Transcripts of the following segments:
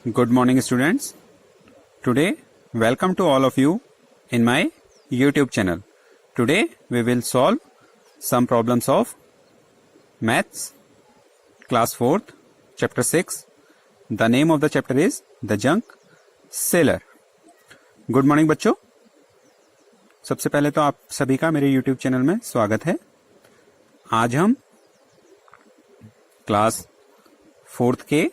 Good morning, students. Today, welcome to all of you in my YouTube channel. Today, we will solve some problems of Maths, Class 4th, Chapter 6. The name of the chapter is The Junk Sailor. Good morning, बच्चों. सबसे पहले तो आप सभी का मेरे YouTube channel में स्वागत है. आज हम क्लास 4th के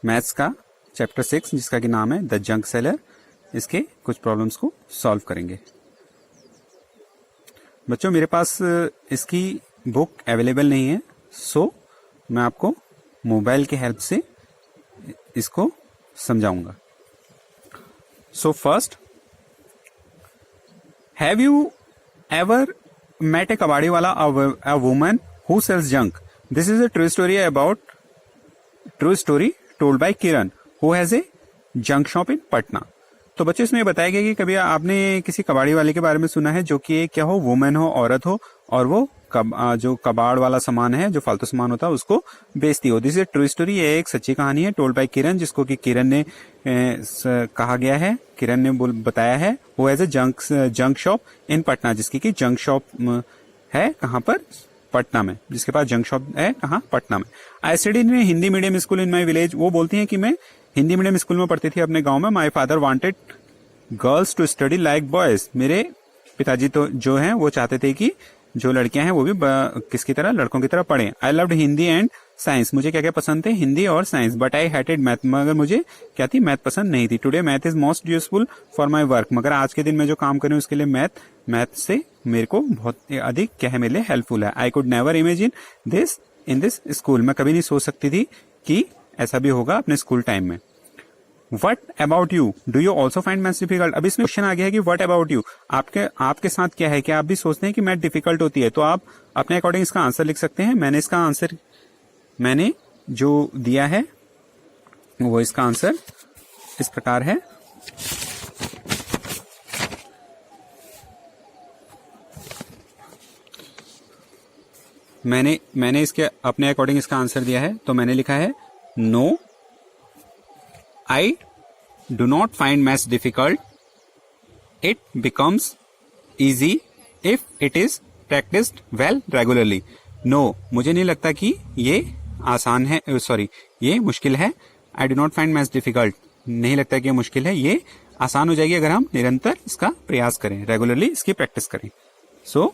मैथ्स का चैप्टर 6 जिसका कि नाम है द जंक सेलर, इसके कुछ प्रॉब्लम्स को सॉल्व करेंगे. बच्चों, मेरे पास इसकी बुक अवेलेबल नहीं है, सो मैं आपको मोबाइल की हेल्प से इसको समझाऊंगा. So first, have you ever met a कबाड़ी वाला a woman who sells junk? This is a true story told by Kiran who has a junk shop in Patna. तो बच्चों, इसमें बताया गया कि कभी आपने किसी कबाड़ी वाले के बारे में सुना है जो कि क्या हो, वुमेन हो, औरत हो, और वो जो कबाड़ वाला सामान है, जो फालतू सामान होता है, उसको बेचती हो. This is true story. ये एक सच्ची कहानी है, टोल्ड बाय किरण, जिसको कि किरण ने कहा गया है, किरण ने बताया है. वो as a junk shop in Patna, जिसकी की जंक शॉप है कहाँ पर, पटना में, जिसके पास जंक शॉप है कहाँ, पटना में. I study in Hindi medium school in my village. वो बोलती हैं कि मैं हिंदी मीडियम स्कूल में पढ़ती थी अपने गांव में. My father wanted girls to study like boys. मेरे पिताजी तो जो हैं वो चाहते थे कि जो लड़कियां हैं वो भी किसकी तरह, लड़कों की तरह पढ़ें. I loved Hindi and science. मुझे क्या क्या पसंद थे, हिंदी और science. But I hated math. मगर मुझे क्या थी, मैथ पसंद नहीं थी. Today math is most useful for my work. मगर आज के दिन मैं जो काम कर रही हूँ उसके लिए मैथ से मेरे को बहुत अधिक क्या है, मेरे लिए हेल्पफुल है. I could never imagine this in this school. मैं कभी नहीं सोच सकती थी कि ऐसा भी होगा अपने स्कूल टाइम में. What about you, do you also find maths difficult. अब इसमें क्वेश्चन आ गया है कि वट अबाउट यू, आपके साथ क्या है, कि आप भी सोचते हैं कि मैथ डिफिकल्ट होती है, तो आप अपने अकॉर्डिंग इसका आंसर लिख सकते हैं. मैंने इसका आंसर मैंने जो दिया है वो इसका आंसर इस प्रकार है. मैंने इसके अपने अकॉर्डिंग इसका आंसर दिया है. तो मैंने लिखा है, no I do not find maths difficult. It becomes easy if it is practiced well regularly. No, मुझे नहीं लगता कि ये आसान है, ये मुश्किल है. I do not find maths difficult. नहीं लगता कि ये मुश्किल है, ये आसान हो जाएगी अगर हम निरंतर इसका प्रयास करें, रेगुलरली इसकी प्रैक्टिस करें. सो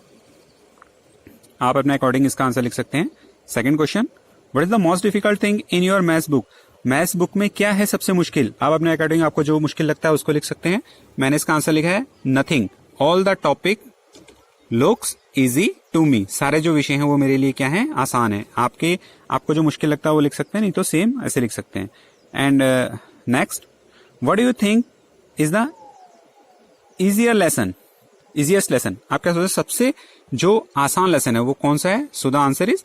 आप अपने अकॉर्डिंग इसका आंसर लिख सकते हैं. Second question, what is the most difficult thing in your maths book. Maths book में क्या है सबसे मुश्किल. आप अपने अकॉर्डिंग आपको जो मुश्किल लगता है उसको लिख सकते हैं. मैंने इसका आंसर लिखा है, nothing. All the topic looks easy to me. सारे जो विषय हैं वो मेरे लिए क्या है, आसान है. आपको जो मुश्किल लगता है वो लिख सकते हैं, नहीं तो सेम ऐसे लिख सकते हैं. And next, what do you think is the easiest lesson. आप क्या सोचते, सबसे जो आसान लेसन है वो कौन सा है. सो द आंसर इज,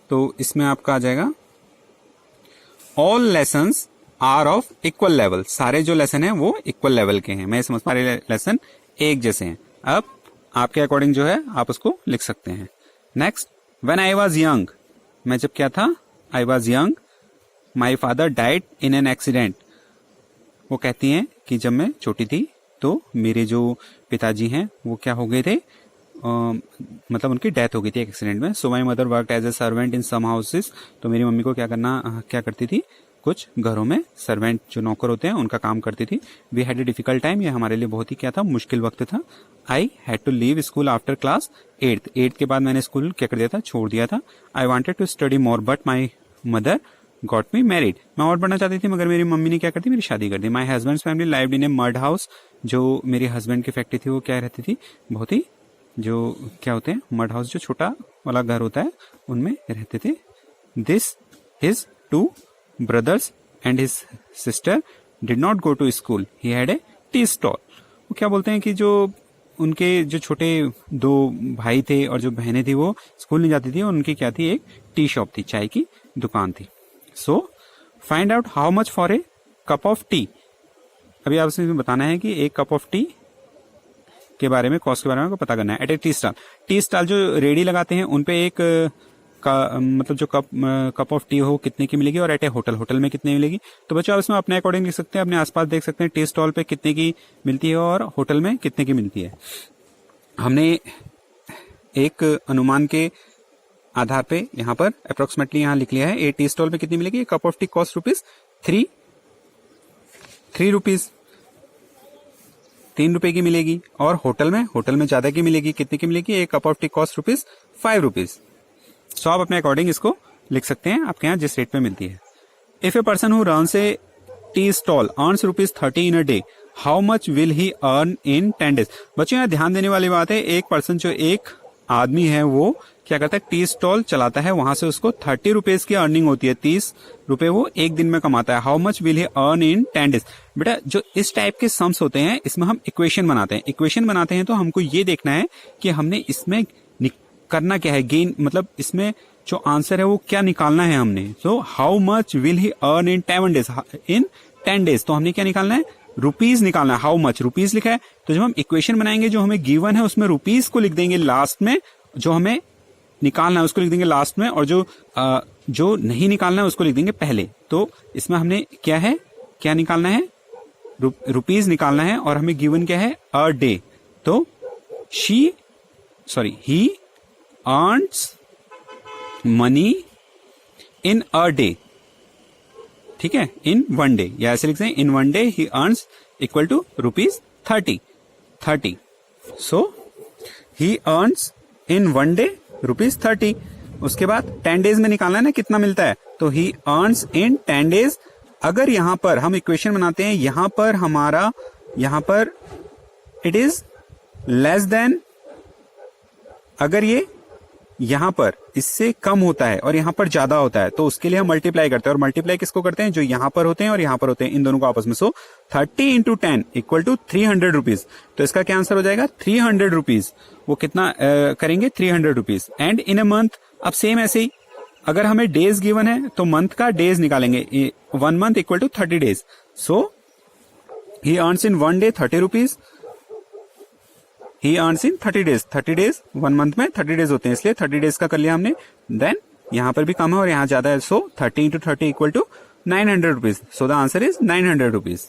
तो इसमें आपका आ जाएगा, all lessons are of equal level. सारे जो लेसन हैं वो इक्वल लेवल के हैं. मैं समझ पा रहे, लेसन एक जैसे हैं. अब आपके अकॉर्डिंग जो है आप उसको लिख सकते हैं. Next, when I was young. मैं जब क्या था, I was young, my father died in an accident. वो कहती हैं कि जब मैं छोटी थी तो मेरे जो पिताजी हैं वो क्या हो गए थे, मतलब उनकी डेथ हो गई थी एक्सीडेंट में. So my mother worked as a servant in some houses. तो मेरी मम्मी को क्या करती थी, कुछ घरों में सर्वेंट जो नौकर होते हैं उनका काम करती थी. We had a difficult time. ये हमारे लिए बहुत ही क्या था, मुश्किल वक्त था. I had to leave school after class 8th के बाद मैंने स्कूल क्या कर दिया था, छोड़ दिया था. I wanted to study more but my mother got me married. मैं और पढ़ना चाहती थी मगर मेरी मम्मी ने क्या कर दी, मेरी शादी कर दी. My husband family lived in a mud house. जो मेरी हस्बैंड की फैक्ट्री थी वो क्या रहती थी, बहुत ही जो क्या होते हैं, मड हाउस, जो छोटा वाला घर होता है, उनमें रहते थे. This his 2 brothers and his sister did not go to school. He had a tea stall. वो क्या बोलते हैं कि जो उनके जो छोटे 2 भाई थे और जो बहनें थी वो स्कूल नहीं जाती थी, और उनकी क्या थी, एक टी शॉप थी, चाय की दुकान थी. So find out how much for a cup of T. अभी आप इसमें बताना है कि एक कप ऑफ टी के बारे में, कॉस्ट के बारे में आपको पता करना है। एट ए टी स्टॉल जो रेडी लगाते हैं उन पे एक मतलब जो कप ऑफ टी हो कितने की मिलेगी, और एट ए होटल में कितने मिलेगी। तो बच्चों आप इसमें अपने अकॉर्डिंग लिख सकते हैं, अपने आसपास देख सकते हैं टी स्टॉल पे कितने की मिलती है और होटल में कितने की मिलती है। हमने एक अनुमान के आधार पे यहाँ पर अप्रोक्सीमेटली यहाँ लिख लिया है। ए टी स्टॉल पे कितनी मिलेगी, cup of tea cost rupees 3 rupees, 3 रुपए की मिलेगी। और होटल में ज्यादा की मिलेगी, कितने की मिलेगी, एक cup of tea cost rupees 5 rupees. So आप अपने अकॉर्डिंग इसको लिख सकते हैं आपके यहाँ जिस रेट पे मिलती है। If a person who runs A tea stall earns rupees 30 in a day, how much will he earn in 10 days. बच्चों यहाँ ध्यान देने वाली बात है, एक पर्सन जो एक आदमी है वो क्या करता है, टी स्टॉल चलाता है, वहां से उसको 30 रुपीज की अर्निंग होती है, 30 रुपए वो एक दिन में कमाता है। How much will he earn in 10 days. बेटा जो इस टाइप के सम्स होते हैं इसमें हम इक्वेशन बनाते हैं तो हमको ये देखना है कि हमने इसमें करना क्या है, गेन मतलब इसमें जो आंसर है वो क्या निकालना है हमने। So how much will he earn in 10 days, तो हमने क्या निकालना है, रुपीज निकालना है। हाउ मच रुपीज लिखा है, तो जब हम इक्वेशन बनाएंगे जो हमें गिवन है उसमें रुपीज को लिख देंगे लास्ट में, जो हमें निकालना है उसको लिख देंगे लास्ट में, और जो नहीं निकालना है उसको लिख देंगे पहले। तो इसमें हमने क्या निकालना है, रुपीज निकालना है, और हमें गिवन क्या है, अ डे। तो he earns money in a day, ठीक है, इन 1 डे, या ऐसे लिखते हैं in 1 day he earns equal to rupees 30। So he earns in 1 day rupees 30। उसके बाद 10 डेज में निकालना है ना कितना मिलता है, तो ही अर्न्स इन 10 डेज। अगर यहां पर हम इक्वेशन बनाते हैं, यहां पर इट इज लेस देन, अगर ये यहां पर इससे कम होता है और यहां पर ज्यादा होता है तो उसके लिए हम मल्टीप्लाई करते हैं, और मल्टीप्लाई किसको करते हैं, जो यहां पर होते हैं और यहां पर होते हैं, इन दोनों को आपस में। सो 30 इंटू 10 इक्वल टू 300 रुपीज। तो इसका क्या आंसर हो जाएगा, 300 रुपीज। वो कितना करेंगे, 300 rupees. And in a month, अब सेम ऐसे ही अगर हमें डेज गिवन है तो मंथ का डेज निकालेंगे, 1 month equal to 30 days. So he earns in 1 day 30 rupees, he earns in 30 days. 30 days 1 month में 30 डेज होते हैं, इसलिए 30 डेज का कर लिया हमने। देन यहां पर भी कम है और यहां ज्यादा है, so 30 into 30 equal to 900 rupees. So the answer is 900 rupees.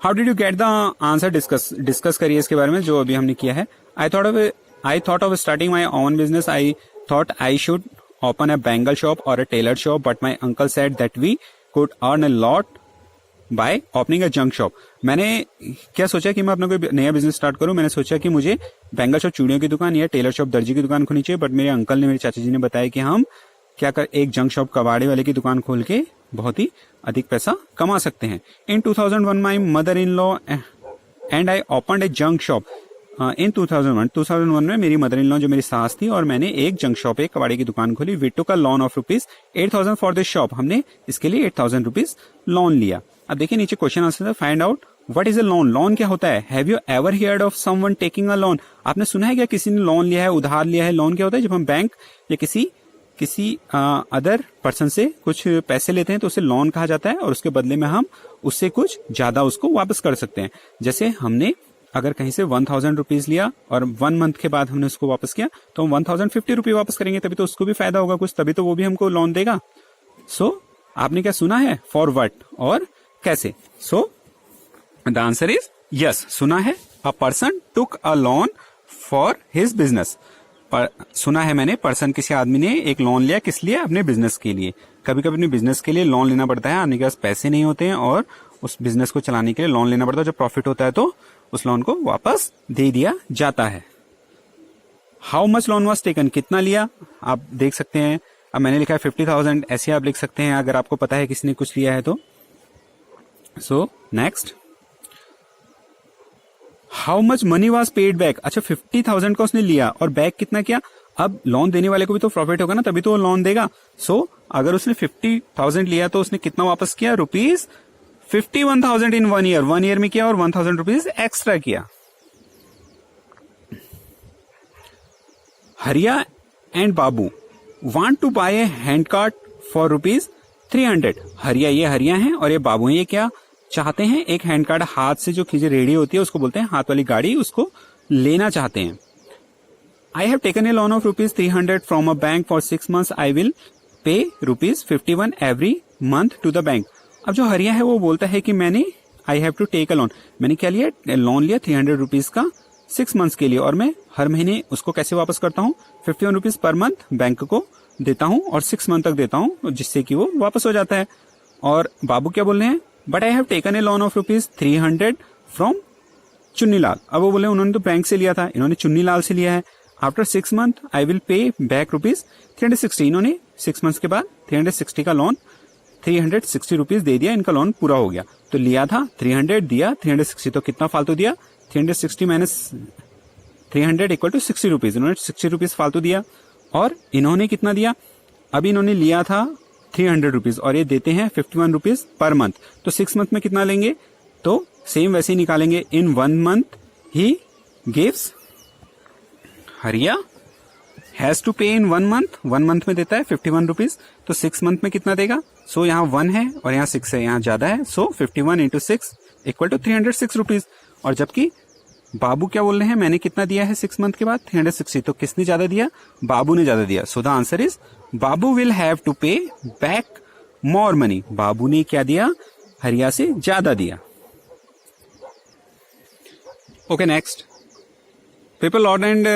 How did you get the answer, discuss करिए इसके बारे में जो अभी हमने किया है। I thought of starting my own business. I thought I should open a bangle shop or a tailor shop, but my uncle said that we could earn a lot by opening a junk shop. मैंने क्या सोचा कि मैं अपना कोई नया business start करूं। मैंने सोचा कि मुझे बैंगल शॉप चूड़ियों की दुकान या टेलर शॉप दर्जी की दुकान खोलनी चाहिए, बट मेरे अंकल ने, मेरे चाचा जी ने बताया कि हम एक जंक शॉप कबाड़े वाले की दुकान खोल के बहुत ही अधिक पैसा कमा सकते हैं। In 2001 my mother in law and I opened a junk shop. In 2001 में मेरी मदर इन लॉ जो मेरी सास थी और मैंने एक जंक शॉप, एक कबाड़ी की दुकान खोली। We took a loan of rupees 8,000 for this shop. हमने इसके लिए 8,000 रुपीज लोन लिया। अब देखिए नीचे क्वेश्चन आंसर है, find out what is a loan. Loan क्या होता है। Have you ever heard of someone taking a loan. आपने सुना है क्या किसी ने लोन लिया है, उधार लिया है। लोन क्या होता है, जब हम बैंक या किसी अदर पर्सन से कुछ पैसे लेते हैं तो उसे लोन कहा जाता है, और उसके बदले में हम उससे कुछ ज्यादा उसको वापस कर सकते हैं। जैसे हमने अगर कहीं से 1,000 रुपीज लिया और 1 मंथ के बाद हमने उसको वापस किया तो हम 1,050 रुपये वापस करेंगे, तभी तो उसको भी फायदा होगा कुछ, तभी तो वो भी हमको लोन देगा। सो आपने क्या सुना है, फॉर व्हाट और कैसे। सो द आंसर इज यस, सुना है। A person took a loan for his business. सुना है मैंने, पर्सन किसी आदमी ने एक लोन लिया, किस लिए, अपने बिजनेस के लिए। कभी कभी अपने बिजनेस के लिए लोन लेना पड़ता है, आदमी के पास पैसे नहीं होते हैं और उस बिजनेस को चलाने के लिए लोन लेना पड़ता है। जब प्रॉफिट होता है तो उस लोन को वापस दे दिया जाता है। How much loan was taken, कितना लिया आप देख सकते हैं। अब मैंने लिखा है 50,000, ऐसे आप लिख सकते हैं अगर आपको पता है किसी ने कुछ लिया है तो। So next, how much money was paid back. अच्छा 50,000 का उसने लिया और बैक कितना किया। अब लोन देने वाले को भी तो प्रॉफिट होगा ना, तभी तो वो लोन देगा। सो अगर उसने 50,000 लिया तो उसने कितना वापस किया, रुपीज 51,000 इन 1 ईयर। 1 ईयर में किया और 1,000 रुपीज एक्स्ट्रा किया। Hariya and Babu want to buy a hand cart for rupees 300। Hariya, ये हरिया है और ये बाबू है, ये क्या चाहते हैं एक हैंड कार्ड, हाथ से जो खींचे रेडी होती है उसको बोलते हैं हाथ वाली गाड़ी, उसको लेना चाहते हैं। I have taken a loan of rupees 300 from a bank for 6 months. I will pay rupees 51 every month to the bank. अब जो हरिया है वो बोलता है कि मैंने I have to take a loan. मैंने क्या लिया, लोन लिया 300 रुपीज का 6 मंथ्स के लिए, और मैं हर महीने उसको कैसे वापस करता हूँ, 51 रुपीज पर मंथ बैंक को देता हूँ और 6 मंथ तक देता हूँ, जिससे कि वो वापस हो जाता है। और बाबू क्या बोल रहे हैं, but I have taken a loan of rupees 300 from Chunnilal. अब वो बोले उन्होंने तो बैंक से लिया था, इन्होंने चुन्नीलाल से लिया है। After 6 month I will pay back rupees 360। इन्होंने 6 मंथ्स के बाद 360 का लोन 360 रुपीज दे दिया, इनका लोन पूरा हो गया। तो लिया था 300, दिया 360, तो कितना फालतू दिया, 360 माइनस 300 इक्वल टू 60 रुपीज। इन्होंने 60 रुपीज फालतू दिया। और इन्होंने कितना दिया, अभी इन्होंने लिया था 300 रुपीज और ये देते हैं 51 रुपीज पर मंथ। तो 6 मंथ में कितना लेंगे, तो सेम वैसे ही निकालेंगे। इन 1 मंथ ही गिव्स, हरिया हैज टू पे इन 1 मंथ, 1 मंथ में देता है 51 रुपीज, तो 6 मंथ में कितना देगा। सो यहाँ 1 है और यहाँ 6 है, यहाँ ज्यादा है, सो 51 इंटू 6 इक्वल टू 306 रुपीज। और जबकि बाबू क्या बोल रहे हैं, मैंने कितना दिया है 6 मंथ के बाद 360, तो किसने ज्यादा दिया, बाबू ने ज्यादा दिया। So the answer is Babu will have to pay back more money. Babu ने क्या दिया, हरिया से ज्यादा दिया। Okay next, people laughed and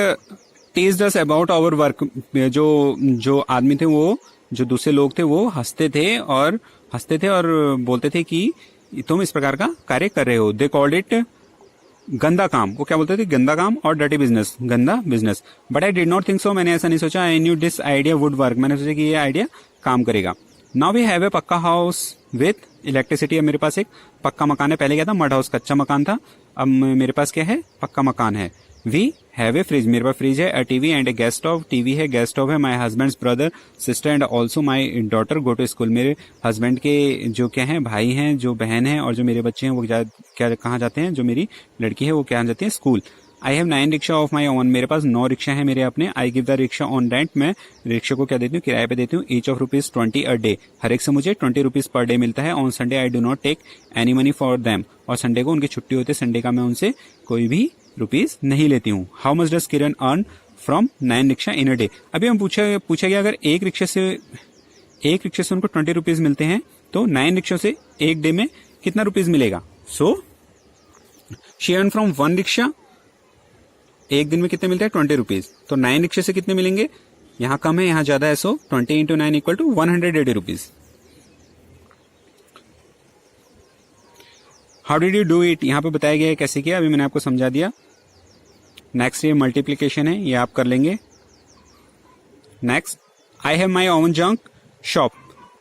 teased us about our work. जो आदमी थे, वो जो दूसरे लोग थे, वो हंसते थे और बोलते थे कि तुम इस प्रकार का कार्य कर रहे हो। दे कॉल्ड इट गंदा काम। वो क्या बोलते थे, गंदा काम और डर्टी बिजनेस, गंदा business. But I did not think so, मैंने ऐसा नहीं सोचा। I knew this idea would work, मैंने सोचा कि ये आइडिया काम करेगा। नाउ वी हैव ए पक्का हाउस विथ इलेक्ट्रिसिटी। अब मेरे पास एक पक्का मकान है, पहले क्या था, मड हाउस, कच्चा मकान था। अब मेरे पास क्या है, पक्का मकान है। वी हैव ए फ्रिज, मेरे पास फ्रिज है। A TV and a gas stove, TV है, गैस स्टोव है। My husband's brother sister and also my daughter go to school. मेरे हस्बैंड के जो क्या है, भाई हैं, जो बहन है, और जो मेरे बच्चे हैं वो क्या कहाँ जाते हैं, जो मेरी लड़की है वो क्या जाती है, school. I have 9 rickshaw of my own, मेरे पास 9 रिक्शा है मेरे अपने। I give the rickshaw on rent, मैं रिक्शा को क्या देती हूँ, किराए पे देती हूँ। Each of rupees 20 a day, हर एक से मुझे 20 रुपीज पर डे मिलता है। On Sunday I do not take any money for them, और संडे को उनकी छुट्टी होती है, संडे का मैं उनसे कोई भी रुपीज नहीं लेती हूँ। How much does Kiran earn from 9 rickshaw in a day. अभी हम पूछा गया अगर एक रिक्शा से उनको 20 रुपीज मिलते हैं, तो 9 रिक्शा से एक डे में कितना रुपीज मिलेगा। So she earn from 1 rickshaw, एक दिन में कितने मिलते हैं, 20 रुपीज। तो 9 रिक्शे से कितने मिलेंगे, यहां कम है यहां ज्यादा है, so 20 into 9 equal to 180 rupees. How did you do it, यहां पे बताया गया है कैसे किया, अभी मैंने आपको समझा दिया। नेक्स्ट ये मल्टीप्लीकेशन है, ये आप कर लेंगे। Next, I have my own junk shop,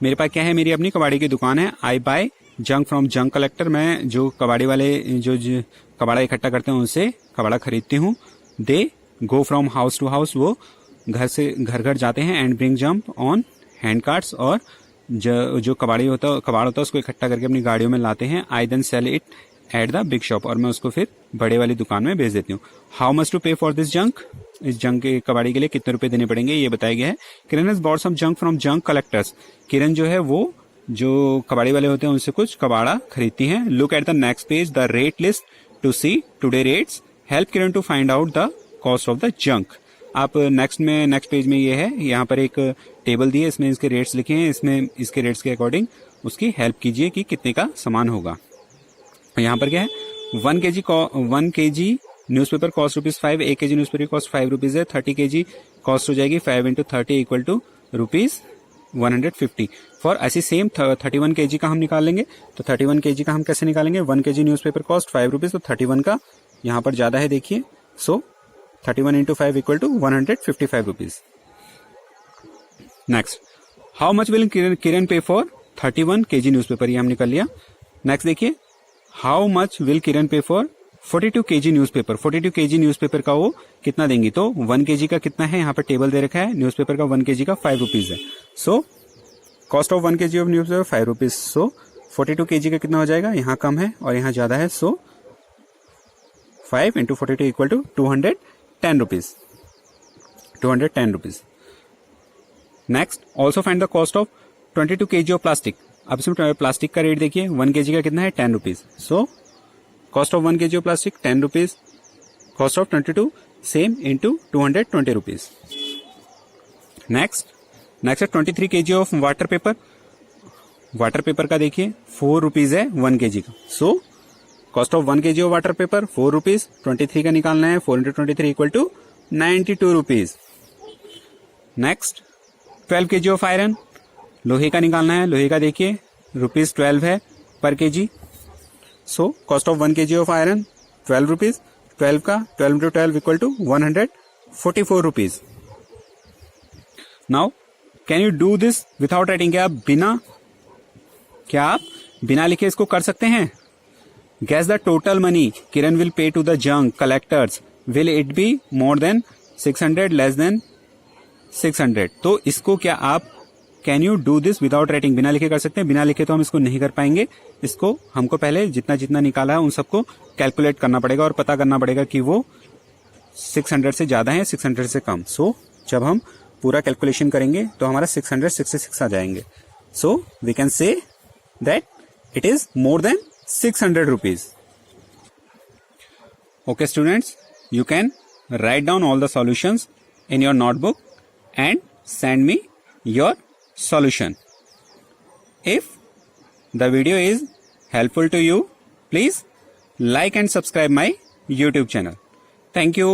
मेरे पास क्या है, मेरी अपनी कबाड़ी की दुकान है। I buy junk from junk collector, मैं जो कबाड़ी वाले जो कबाड़ा इकट्ठा करते हैं उनसे कबाड़ा खरीदती हूँ। They go from house to house, वो घर से घर जाते हैं। And bring junk on hand carts, और जो कबाड़ होता है उसको इकट्ठा करके अपनी गाड़ियों में लाते हैं। I then sell it at the big shop, और मैं उसको फिर बड़े वाली दुकान में बेच देती हूँ। हाउ मच टू पे फॉर दिस जंक, इस जंक के कबाड़ी के लिए कितने रुपए देने पड़ेंगे, ये बताया गया है। Kiran has bought some junk from junk collectors, Kiran जो है वो जो कबाड़ी वाले होते हैं उनसे कुछ कबाड़ा खरीदती हैं। Look at the next page, the rate list to see today rates, help Kiran to find out the cost of the junk. आप नेक्स्ट पेज में ये है, यहाँ पर एक टेबल दी है, इसमें इसके रेट्स लिखे हैं, इसमें इसके रेट्स के अकॉर्डिंग उसकी हेल्प कीजिए कि कितने का सामान होगा। यहाँ पर क्या है, 1 kg newspaper cost ₹5, 1 kg newspaper cost 5 rupees है। 30 kg कॉस्ट हो जाएगी 5 इंटू 30 इक्वल टू ₹150। फॉर ऐसी सेम 31 kg का हम निकाल लेंगे, तो 31 kg का हम कैसे निकालेंगे, 1 kg न्यूज़पेपर कॉस्ट 5 रुपीज, तो 31 का यहाँ पर ज्यादा है देखिए, so 31 into 5 equal to 155 rupees. Next, how much will Kiran pay for 31 kg newspaper, ये हमने कर लिया। नेक्स्ट देखिए, how much will Kiran pay for 42 kg newspaper, 42 kg newspaper का वो कितना देंगी, तो 1 kg का कितना है, यहाँ पर टेबल दे रखा है, न्यूज़पेपर का 1 kg का 5 रुपीज है। सो cost of 1 kg of newspaper 5 rupees, so 42 kg का कितना हो जाएगा, यहाँ कम है और यहाँ ज्यादा है, so 5 into 42 equal to 210 rupees, 210 rupees. Next, also find the cost of 22 kg of plastic, अब इसमें प्लास्टिक का रेट देखिए, 1 kg का कितना है 10 rupees. So cost of 1 kg of plastic 10 rupees, cost of 22 same into 220 rupees. Next है 23 kg of water paper. Water paper का देखिए 4 रुपीज है 1 kg का। So cost of 1 kg of water paper 4 rupees, 23 का निकालना है, 4 into 23 equal to 92 rupees. Next 12 kg of iron, लोहे का निकालना है, लोहे का देखिए ₹12 है per kg। So cost of 1 kg of iron 12 rupees, 12 का 12 into 12 equal to 144 rupees. Now can you do this without writing? क्या आप बिना लिखे इसको कर सकते हैं? Guess the total money Kiran will pay to the junk collectors. Will it be more than 600, less than 600? तो इसको क्या आप can you do this without writing, बिना लिखे कर सकते हैं? बिना लिखे तो हम इसको नहीं कर पाएंगे। इसको हमको पहले जितना जितना निकाला है उन सबको कैलकुलेट करना पड़ेगा और पता करना पड़ेगा कि वो 600 से ज्यादा है 600 से कम। सो जब हम पूरा कैलकुलेशन करेंगे तो हमारा 666 आ जाएंगे। So we can say that it is more than 600 rupees. Okay students, you can write down all the solutions in your notebook and send me your solution. If the video is helpful to you, please like and subscribe my YouTube channel. Thank you.